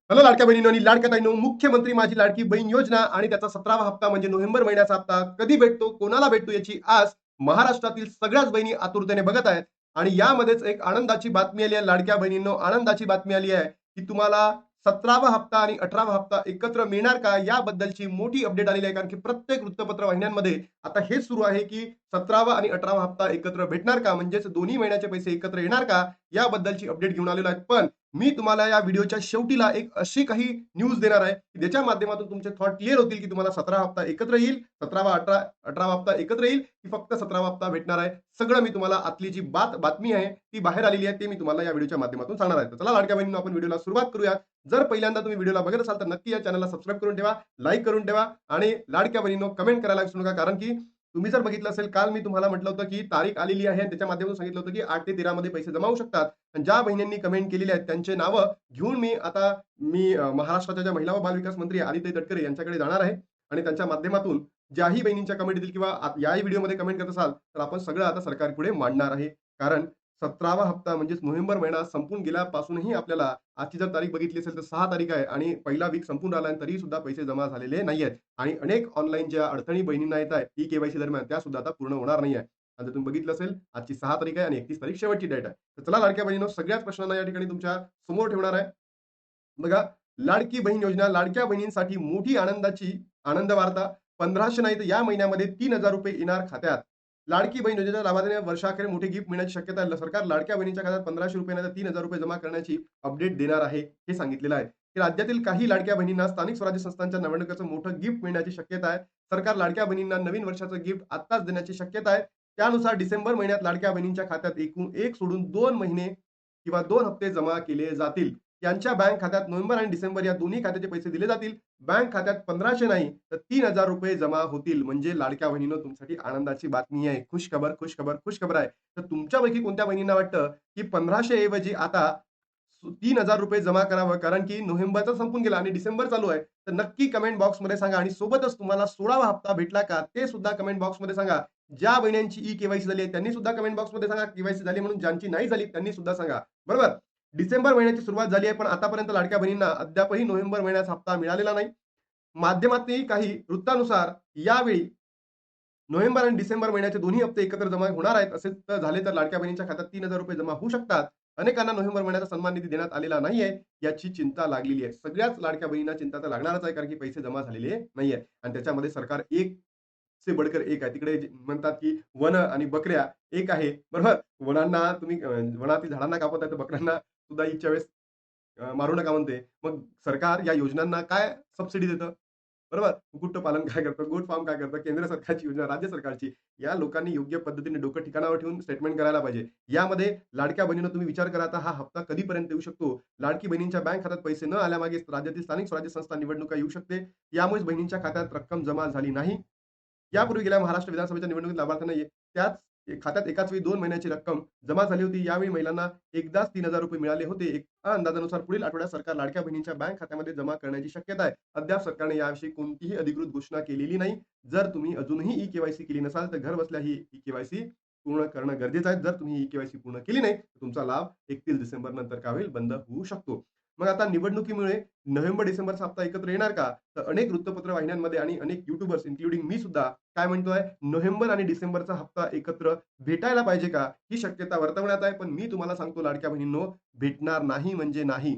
Hello लाडक्या बहिणींनो आणि लाडक्या ताईंनो, मुख्यमंत्री माझी लाडकी बहीण योजना आणि त्याचा 17वा हप्ता म्हणजे नोव्हेंबर महिन्याचा हप्ता कधी भेटतो, कोणाला भेटतो याची आस महाराष्ट्रातील सगळ्याच बहिणी आतुरतेने बघत आहेत. आणि यामध्येच एक आनंदाची बातमी आली आहे लाडक्या बहिणींनो, आनंदाची बातमी आली आहे की तुम्हाला 17वा हप्ता आणि 18वा हप्ता एकत्र मिळणार का, याबद्दलची मोठी अपडेट आलेली आहे. कारण की प्रत्येक वृत्तपत्र वाहिन्यांमध्ये आता हेच सुरू आहे की 17वा आणि 18वा हप्ता एकत्र भेटणार का, म्हणजेच दोन्ही महिन्याचे पैसे एकत्र येणार का, याबद्दलची अपडेट घेऊन आलेलो आहे. पण मी तुम्हाला या व्हिडिओच्या शेवटीला एक अशी काही न्यूज देणार आहे की ज्याच्या माध्यमातून तुमचे थॉट क्लिअर होतील की तुम्हाला 17 हप्ता एकत्र येईल, 17वा 18वा हप्ता एकत्र येईल की फक्त 17वा हप्ता भेटणार आहे. सगळं मी तुम्हाला आतली जी बातमी आहे ती बाहेर आलेली आहे, ते मी तुम्हाला या व्हिडिओच्या माध्यमातून सांगणार आहे. तर चला लाडक्या बहिणींनो, आपण व्हिडिओला सुरुवात करूया. जर पहिल्यांदा तुम्ही व्हिडिओला बघत असाल तर नक्की या चॅनलला सबस्क्राईब करून ठेवा, लाईक करून ठेवा आणि लाडक्या बहिणींनो कमेंट करायला विसरू नका. कारण की तुम्ही जर बघितलं असेल, काल मी तुम्हाला म्हटलं होतं की तारीख आलेली आहे आणि त्याच्या माध्यमातून सांगितलं होतं की 8 ते 13 मध्ये पैसे जमा होऊ शकतात. आणि ज्या बहिणींनी कमेंट केलेली आहेत त्यांचे नावं घेऊन मी महाराष्ट्राच्या ज्या महिला व बालविकास मंत्री आदित्य तटकरे यांच्याकडे जाणार आहे आणि त्यांच्या माध्यमातून ज्याही बहिणींच्या कमेंट येतील किंवा याही व्हिडिओमध्ये कमेंट करत असाल तर आपण सगळं आता सरकारपुढे मांडणार आहे. कारण 17वा हप्ता म्हणजेच नोव्हेंबर महिना संपून गेल्यापासूनही आपल्याला आजची जर तारीख बघितली असेल तर 6 तारीख आहे आणि पहिला वीक संपून राहिला आणि तरी सुद्धा पैसे जमा झालेले नाही आहेत. आणि अनेक ऑनलाईन ज्या अडचणी बहिणींना येत आहेत ई केवायसी दरम्यान, त्या सुद्धा आता पूर्ण होणार नाही आहे. आणि जर तुम्ही बघितलं असेल, आजची 6 तारीख आहे आणि 31 तारीख शेवटची डेट आहे. तर चला लाडक्या बहिणींनो, सगळ्याच प्रश्नांना या ठिकाणी तुमच्या समोर ठेवणार आहे. बघा, लाडकी बहीण योजना लाडक्या बहिणींसाठी मोठी आनंद वार्ता. 1500 नाही तर या महिन्यामध्ये ₹3000 येणार खात्यात. लाडकी बहीण योजनेच्या लाभार्थ्यांना वर्षाअखेर मोठी गिफ्ट मिळण्याची शक्यता आहे. सरकार लाडक्या बहिणीच्या खात्यात ₹1500 नाही तर ₹3000 जमा करण्याची अपडेट देणार आहे, हे सांगितलेलं आहे. की राज्यातील काही लाडक्या बहिणींना स्थानिक स्वराज्य संस्थांच्या निवडणुकीचं मोठं गिफ्ट मिळण्याची शक्यता आहे. सरकार लाडक्या बहिणींना नवीन वर्षाचं गिफ्ट आत्ताच देण्याची शक्यता आहे. त्यानुसार डिसेंबर महिन्यात लाडक्या बहिणींच्या खात्यात एकूण 1 सोडून 2 महिने किंवा 2 हप्ते जमा केले जातील. त्यांच्या बँक खात्यात नोव्हेंबर आणि डिसेंबर या दोन्ही खात्याचे पैसे दिले जातील. बँक खात्यात 1500 नाही तर ₹3000 जमा होतील. म्हणजे लाडक्या बहिणींनो, तुमच्यासाठी आनंदाची बातमी आहे. खुशखबर, खुशखबर, खुशखबर आहे. तर तुमच्यापैकी कोणत्या बहिणींना वाटतं की 1500 ऐवजी आता ₹3000 जमा करावं, कारण की नोव्हेंबर तर संपून गेला आणि डिसेंबर चालू आहे. तर नक्की कमेंट बॉक्समध्ये सांगा आणि सोबतच तुम्हाला 16वा हप्ता भेटला का, ते सुद्धा कमेंट बॉक्समध्ये सांगा. ज्या बहिणींची ई-केवायसी झाली आहे त्यांनी सुद्धा कमेंट बॉक्समध्ये सांगा. केवायसी झाली म्हणून, ज्यांची नाही झाली त्यांनी सुद्धा सांगा. बरोबर? डिसेंबर महिन्याची सुरुवात झाली आहे, पण आतापर्यंत लाडक्या बहिणींना अद्यापही नोव्हेंबर महिन्याचा हप्ता मिळालेला नाही. माध्यमातही काही वृत्तानुसार यावेळी नोव्हेंबर आणि डिसेंबर महिन्याचे दोन्ही हप्ते एकत्र जमा होणार आहेत. असे तर झाले तर लाडक्या बहिणीच्या खात्यात ₹3000 जमा होऊ शकतात. अनेकांना नोव्हेंबर महिन्याचा सन्मान निधी देण्यात आलेला नाहीये, याची चिंता लागलेली आहे. सगळ्याच लाडक्या बहिणींना चिंता तर लागणारच आहे, कारण की पैसे जमा झालेले नाहीये. आणि त्याच्यामध्ये सरकार एक से बढकर एक आहे. तिकडे म्हणतात की वनं आणि बकऱ्या एक आहे. बरोबर? वनांना तुम्ही वनातील झाडांना कापत आहे, तर बकऱ्यांना सुद्धा ईदच्या वेळेस मारू नका म्हणते. मग सरकार या योजनांना काय सबसिडी देतं? बरोबर? कुक्कुटपालन काय करतं? गोट फार्म काय करतं? केंद्र सरकारची योजना, राज्य सरकारची. या लोकांनी योग्य पद्धतीने डोकं ठिकाणावर ठेवून स्टेटमेंट करायला पाहिजे. यामध्ये लाडक्या बहिणींनो, तुम्ही विचार करा, आता हा हप्ता कधीपर्यंत येऊ शकतो? लाडकी बहिणींच्या बँक खात्यात पैसे न आल्यामागे राज्यातील स्थानिक स्वराज्य संस्था निवडणुका येऊ शकते. यामुळेच बहिणींच्या खात्यात रक्कम जमा झाली नाही. यापूर्वी गेल्या महाराष्ट्र विधानसभेच्या निवडणुकीत लाभार्थ्यांना त्याच खात्यात एकाच वेळी 2 महिन्याची रक्कम जमा झाली होती. यावेळी महिलांना एकदाच ₹3000 मिळाले होते. एका अंदाजानुसार पुढील आठवड्यात सरकार लाडक्या बहिणींच्या बँक खात्यामध्ये जमा करण्याची शक्यता आहे. अद्याप सरकारने याविषयी कोणतीही अधिकृत घोषणा केलेली नाही. जर तुम्ही अजूनही ई-केवायसी केली नसाल, तर घरबसल्या ही ई-केवायसी पूर्ण करणं गरजेचं आहे. जर तुम्ही ई-केवायसी पूर्ण केली नाही, तर तुमचा लाभ 31 डिसेंबर नंतर काय होईल? बंद होऊ शकतो. मग आता निवडणुकीमुळे नोव्हेंबर-डिसेंबरचा हप्ता एकत्र येणार का? तर अनेक वृत्तपत्र वाहिन्यांमध्ये आणि अनेक युट्यूबर्स इन्क्लुडिंग मी सुद्धा काय म्हणतोय, नोव्हेंबर आणि डिसेंबरचा हप्ता एकत्र भेटायला पाहिजे का? ही शक्यता वर्तवण्यात आहे. पण मी तुम्हाला सांगतो लाडक्या बहिणींनो, भेटणार नाही म्हणजे नाही.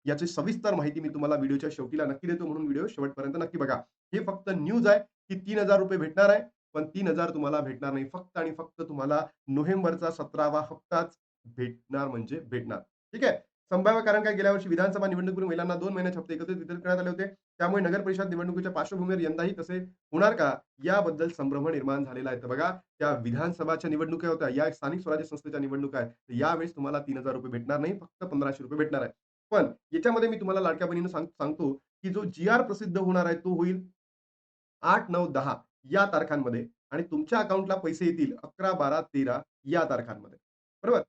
याची सविस्तर माहिती मी तुम्हाला व्हिडिओच्या शेवटीला नक्की देतो, म्हणून व्हिडिओ शेवटपर्यंत नक्की बघा. हे फक्त न्यूज आहे की ₹3000 भेटणार आहे. पण 3000 तुम्हाला भेटणार नाही. फक्त आणि फक्त तुम्हाला नोव्हेंबरचा 17वा हप्ताच भेटणार म्हणजे भेटणार. ठीक आहे? संभाव्य कारण काय, गेल्या वर्षी विधानसभा निवडणुकीपूर्वी महिलांना 2 महिन्याचे हप्ते एकत्रित वितरित करण्यात आले होते. त्यामुळे नगर परिषद निवडणुकीच्या पार्श्वभूमीवर यंदाही तसे होणार का? याबद्दल संभ्रम निर्माण झालेला आहे. तर बघा, त्या विधानसभाच्या निवडणुका होत्या, या स्थानिक स्वराज्य संस्थेच्या निवडणुका आहेत. तर यावेळेस तुम्हाला ₹3000 भेटणार नाही, फक्त ₹1500 भेटणार आहे. पण याच्यामध्ये मी तुम्हाला लाडक्या बहिणींनो सांगतो, की जो जी-आर प्रसिद्ध होणार आहे, तो होईल 8, 9, 10 या तारखांमध्ये आणि तुमच्या अकाउंटला पैसे येतील 11, 12, 13 या तारखांमध्ये. बरोबर?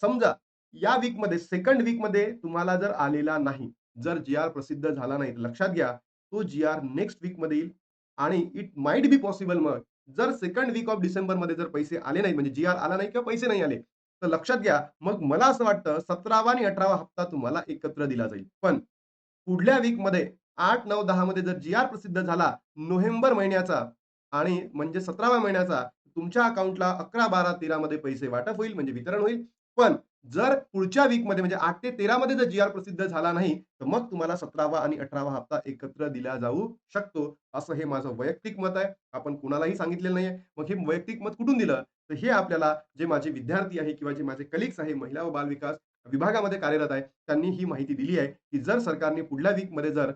समजा या वीकमध्ये, सेकंड वीकमध्ये तुम्हाला जर आलेला नाही, जर जी-आर प्रसिद्ध झाला नाही, तर लक्षात घ्या, तो जी-आर नेक्स्ट वीकमध्ये येईल आणि इट माइट बी पॉसिबल, मग जर सेकंड वीक ऑफ डिसेंबरमध्ये जर पैसे आले नाही, म्हणजे जी-आर आला नाही किंवा पैसे नाही आले, तर लक्षात घ्या, मग मला असं वाटतं 17वा आणि 18वा हप्ता तुम्हाला एकत्र दिला जाईल. पण पुढल्या वीकमध्ये 8, 9, 10 मध्ये जर जी-आर प्रसिद्ध झाला नोव्हेंबर महिन्याचा आणि म्हणजे 17व्या महिन्याचा, तुमच्या अकाउंटला 11, 12, 13 मध्ये पैसे वाटप होईल म्हणजे वितरण होईल. पण जर पुढच्या वीकमध्ये म्हणजे 8 ते 13 मध्ये जर जी-आर प्रसिद्ध झाला नाही, तर मग तुम्हाला 17वा आणि 18वा हप्ता एकत्र दिला जाऊ शकतो. असं हे माझं वैयक्तिक मत आहे. आपण कुणालाही सांगितलेलं नाहीये. मग हे वैयक्तिक मत कुठून दिलं? तर हे आपल्याला जे माझे विद्यार्थी आहे किंवा जे माझे कलीग्स आहे, महिला व बालविकास विभागामध्ये कार्यरत आहे, त्यांनी ही माहिती दिली आहे, की जर सरकारने पुढल्या वीकमध्ये जर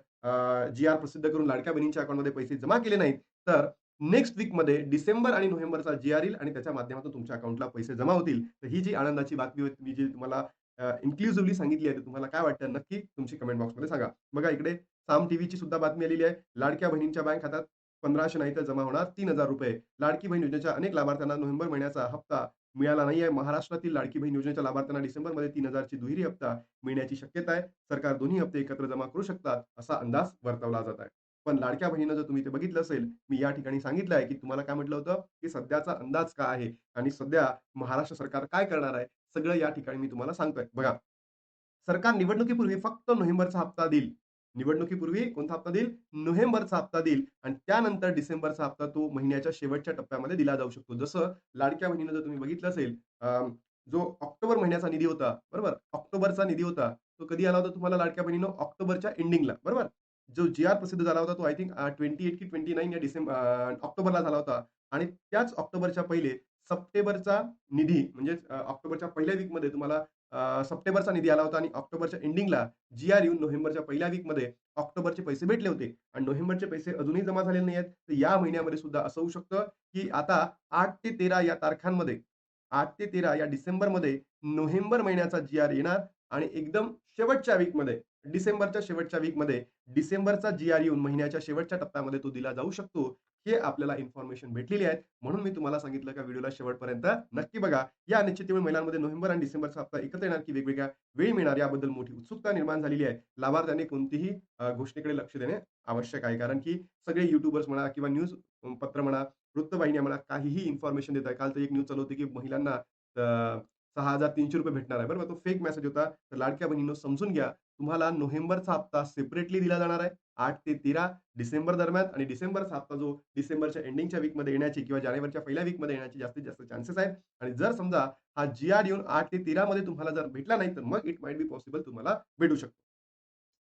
जी-आर प्रसिद्ध करून लाडक्या बहिणींच्या अकाउंटमध्ये पैसे जमा केले नाहीत, तर नेक्स्ट वीकमध्ये डिसेंबर आणि नोव्हेंबरचा जी-आर येईल आणि त्याच्या माध्यमातून तुमच्या अकाउंटला पैसे जमा होतील. तर ही जी आनंदाची बातमी होती, मी जी तुम्हाला इन्क्लुसिव्हली सांगितली आहे, तर तुम्हाला काय वाटतं नक्की तुमची कमेंट बॉक्समध्ये सांगा. बघा इकडे साम टीव्हीची सुद्धा बातमी आलेली आहे. लाडक्या बहिणींच्या बँक खात्यात 1500 नाही तर जमा होणार ₹3000. लाडकी बहीण योजनेच्या अनेक लाभार्थ्यांना नोव्हेंबर महिन्याचा हप्ता मिळाला नाहीये. महाराष्ट्रातील लाडकी बहीण योजनेच्या लाभार्थ्यांना डिसेंबरमध्ये 3000 ची दुहेरी हप्ता मिळण्याची शक्यता आहे. सरकार दोन्ही हप्ते एकत्र जमा करू शकतात, असा अंदाज वर्तवला जात आहे. पण लाडक्या बहिणीनं जर तुम्ही ते बघितलं असेल, मी या ठिकाणी सांगितलं आहे, की तुम्हाला काय म्हटलं होतं, की सध्याचा अंदाज काय आहे आणि सध्या महाराष्ट्र सरकार काय करणार आहे, सगळं या ठिकाणी मी तुम्हाला सांगतोय. बघा, सरकार निवडणुकीपूर्वी फक्त नोव्हेंबरचा हप्ता देईल. निवडणुकीपूर्वी कोणता हप्ता देईल? नोव्हेंबरचा हप्ता देईल आणि त्यानंतर डिसेंबरचा हप्ता तो महिन्याच्या शेवटच्या टप्प्यामध्ये दिला जाऊ शकतो. जसं लाडक्या बहिणीनं जर तुम्ही बघितलं असेल, जो ऑक्टोबर महिन्याचा निधी होता, बरोबर? ऑक्टोबरचा निधी होता, तो कधी आला होता तुम्हाला लाडक्या बहिणीनो? ऑक्टोबरच्या एंडिंगला, बरोबर? जो जी-आर प्रसिद्ध झाला होता, तो आय थिंक 28 की 29 या ऑक्टोबरला झाला होता आणि त्याच ऑक्टोबरच्या पहिले सप्टेंबरचा निधी म्हणजे ऑक्टोबरच्या पहिल्या वीकमध्ये तुम्हाला सप्टेंबरचा निधी आला होता आणि ऑक्टोबरच्या एंडिंगला जी-आर येऊन नोव्हेंबरच्या पहिल्या वीकमध्ये ऑक्टोबरचे पैसे भेटले होते आणि नोव्हेंबरचे पैसे अजूनही जमा झालेले नाही आहेत. तर या महिन्यामध्ये सुद्धा असं होऊ शकतं, की आता 8 ते 13 या तारखांमध्ये 8 ते 13 या डिसेंबरमध्ये नोव्हेंबर महिन्याचा जी-आर येणार आणि एकदम शेवटच्या वीकमध्ये डिसेंबरच्या शेवटच्या वीकमध्ये डिसेंबरचा जी-आर येऊन महिन्याच्या शेवटच्या टप्प्यामध्ये तो दिला जाऊ शकतो. हे आपल्याला इन्फॉर्मेशन भेटलेली आहे. म्हणून मी तुम्हाला सांगितलं का व्हिडिओला शेवटपर्यंत नक्की बघा. या अनिश्चिततेमुळे महिलांमध्ये नोव्हेंबर आणि डिसेंबरचा हप्ता एकत्र येणार की वेगवेगळ्या वेळी मिळणार याबद्दल मोठी उत्सुकता निर्माण झालेली आहे. लाभार्थ्यांनी कोणतीही गोष्टीकडे लक्ष देणे आवश्यक आहे. कारण की सगळे यूट्यूबर्स म्हणा किंवा न्यूज पत्र म्हणा, वृत्तवाहिन्या म्हणा, काहीही इन्फॉर्मेशन देत आहे. काल तर एक न्यूज चालू होती की महिलांना ₹6,300 भेटणार आहे. बरोबर? तो फेक मेसेज होता. तर लाडक्या बहिणींनो समजून घ्या. तुम्हाला नोव्हेंबरचा हप्ता सेपरेटली दिला जाणार आहे. 8 ते 13 डिसेंबर दरम्यान आणि डिसेंबरचा हप्ता जो डिसेंबरच्या एंडिंगच्या वीकमध्ये येण्याची किंवा जानेवारीच्या पहिल्या वीकमध्ये येण्याची जास्तीत जास्त चान्सेस आहेत. आणि जर समजा हा जी-आर येऊन 8 ते 13 मध्ये तुम्हाला जर भेटला नाही, तर मग इट माइट बी पॉसिबल तुम्हाला भेटू शकतो.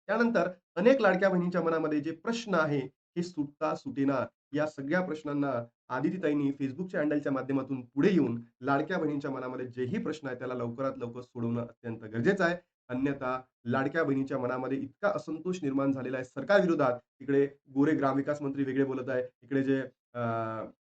त्यानंतर अनेक लाडक्या बहिणींच्या मनामध्ये जे प्रश्न आहे, हे सुटता सुटेना. या सगळ्या प्रश्नांना आदितीताईंनी Facebookच्या हँडलच्या माध्यमातून पुढे येऊन लाडक्या बहिणींच्या मनामध्ये जेही प्रश्न आहे, त्याला लवकरात लवकर सोडवणं अत्यंत गरजेचं आहे. अन्यथा लाडक्या बहिणीच्या मनामध्ये इतका असंतोष निर्माण झालेला आहे सरकारविरोधात. इकडे गोरे ग्रामविकास मंत्री वेगळे बोलत आहे. इकडे जे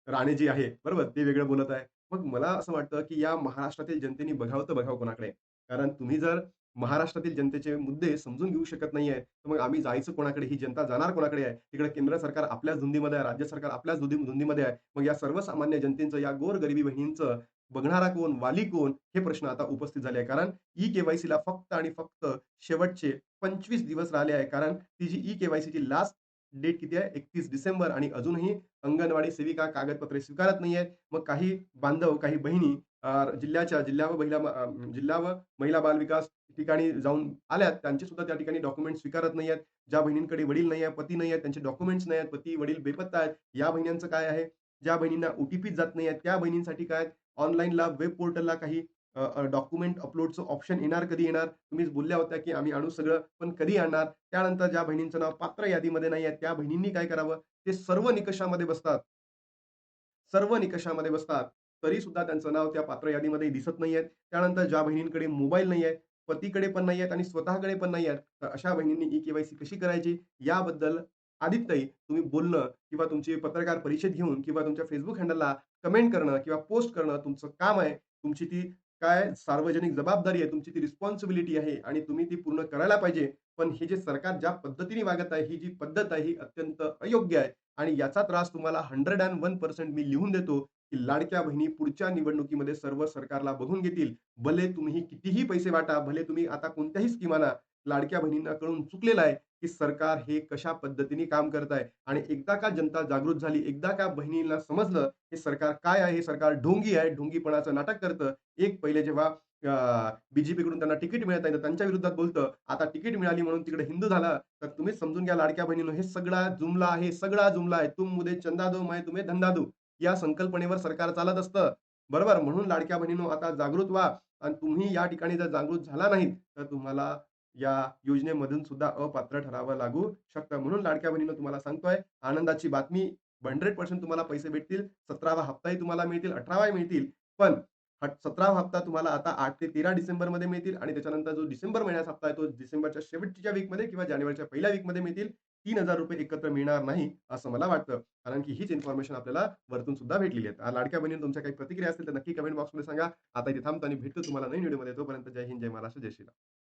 राणेजी आहे, बरोबर? ते वेगळं बोलत आहे. मग मला असं वाटतं, की या महाराष्ट्रातील जनतेने बघावं तर बघावं कोणाकडे? कारण तुम्ही जर महाराष्ट्रातील जनतेचे मुद्दे समजून घेऊ शकत नाहीये, तर मग आम्ही जायचं कोणाकडे? ही जनता जाणार कोणाकडे आहे? तिकडे केंद्र सरकार आपल्याच धुंदीमध्ये आहे, राज्य सरकार आपल्याच धुंदीमध्ये आहे. मग या सर्वसामान्य जनतेचं, या गोरगरिबी बहिणींचं बघणारा कोण? वाली कोण? हे प्रश्न आता उपस्थित झाले आहे. कारण ई-के-वाय-सीला फक्त आणि फक्त शेवटचे 25 दिवस राहिले आहे. कारण ती जी ई-के-वाय-सीची लास्ट डेट किती आहे? 31 डिसेंबर आणि अजूनही अंगणवाडी सेविका कागदपत्रे स्वीकारत नाहीयेत. मग काही बांधव, काही बहिणी जिल्हा व महिला बाल विकास ठिकाणी जाऊन आल्यात. त्यांचे सुद्धा त्या ठिकाणी डॉक्युमेंट स्वीकारत नाहीयेत. ज्या बहिणींकडे वडील नाही आहे, पती नाही आहे, त्यांचे डॉक्युमेंट्स नाही आहेत. पती, वडील बेपत्ता आहेत. या बहिणींचं काय आहे? ज्या बहिणींना ओ जात नाही आहेत, त्या बहिणींसाठी काय ऑनलाईनला वेब पोर्टलला काही डॉक्युमेंट अपलोडचं ऑप्शन येणार, कधी येणार? तुम्हीच बोलल्या होत्या, की आम्ही आणू सगळं, पण कधी आणणार? त्यानंतर ज्या बहिणींचं नाव पात्र यादीमध्ये नाही आहे, त्या बहिणींनी काय करावं? ते सर्व निकषामध्ये बसतात. सर्व निकषामध्ये बसतात. तरीसुद्धा त्यांचं नाव त्या पात्र यादीमध्ये दिसत नाहीये. त्यानंतर ज्या बहिणींकडे मोबाईल नाहीये, पतीकडे पण नाहीयेत आणि स्वतःकडे पण नाहीयेत. तर अशा बहिणींनी ई-के-वाय-सी कशी करायची? याबद्दल आदित्यताई तुम्ही बोलणं किंवा तुमची पत्रकार परिषद घेऊन किंवा तुमच्या Facebook हँडलला कमेंट करणं किंवा पोस्ट करणं तुमचं काम आहे. तुमची ती काय सार्वजनिक जबाबदारी आहे, तुमची ती रिस्पॉन्सिबिलिटी आहे आणि तुम्ही ती पूर्ण करायला पाहिजे. पण हे जे सरकार ज्या पद्धतीने वागत आहे, ही जी पद्धत आहे, ही अत्यंत अयोग्य आहे. आणि याचा त्रास तुम्हाला 101% मी लिहून देतो, की लाडक्या बहिणी पुढच्या निवडणुकीमध्ये सर्व सरकारला बघून घेतील. भले तुम्ही कितीही पैसे वाटा, भले तुम्ही आता कोणत्याही स्कीम आणा, लाडक्या बहिणींना कळून चुकलेलं आहे, की सरकार हे कशा पद्धतीने काम करत आहे. आणि एकदा का जनता जागृत झाली, एकदा का बहिणींना समजलं, हे सरकार काय आहे, हे सरकार ढोंगी आहे, ढोंगीपणाचं नाटक करतं. एक पहिले जेव्हा बीजेपीकडून त्यांना तिकीट मिळत नाही, तर त्यांच्या विरोधात बोलतं. आता तिकीट मिळाली म्हणून तिकडे हिंदू झाला, तर तुम्हीच समजून घ्या लाडक्या बहिणींनो, हे सगळा जुमला आहे, सगळा जुमला आहे. तुम मुझे चंदा दो, मैं तुम्हें धंदा दूँ. या संकल्पनेवर सरकार चालत असतं. बरोबर? म्हणून लाडक्या बहिणींनो, आता जागृत व्हा आणि तुम्ही या ठिकाणी जर जागृत झाला नाहीत, तर तुम्हाला या योजनेमधून सुद्धा अपात्र ठरावं लागू शकतं. म्हणून लाडक्या बहिणींनो, तुम्हाला सांगतोय, आनंदाची बातमी 100% तुम्हाला पैसे भेटतील. 17वा हप्ताही तुम्हाला मिळतील, 18वाही मिळतील. पण 17वा हप्ता तुम्हाला आता 8 ते 13 डिसेंबरमध्ये मिळतील आणि त्याच्यानंतर जो डिसेंबर महिन्याचा हप्ता आहे, तो डिसेंबरच्या शेवटच्या वीकमध्ये किंवा जानेवारीच्या पहिल्या वीकमध्ये मिळतील. ₹3000 एकत्र मिळणार नाही, असं मला वाटतं. कारण की हीच इन्फॉर्मेशन आपल्याला वरतून सुद्धा भेटलेली आहे. लाडक्या बहिणींनो, तुमच्या काही प्रतिक्रिया असतील तर नक्की कमेंट बॉक्समध्ये सांगा. आता इथे थांबतो आणि भेटतो तुम्हाला नवीन व्हिडिओमध्ये. तोपर्यंत जय हिंद, जय महाराष्ट्र, जय श्रीराम.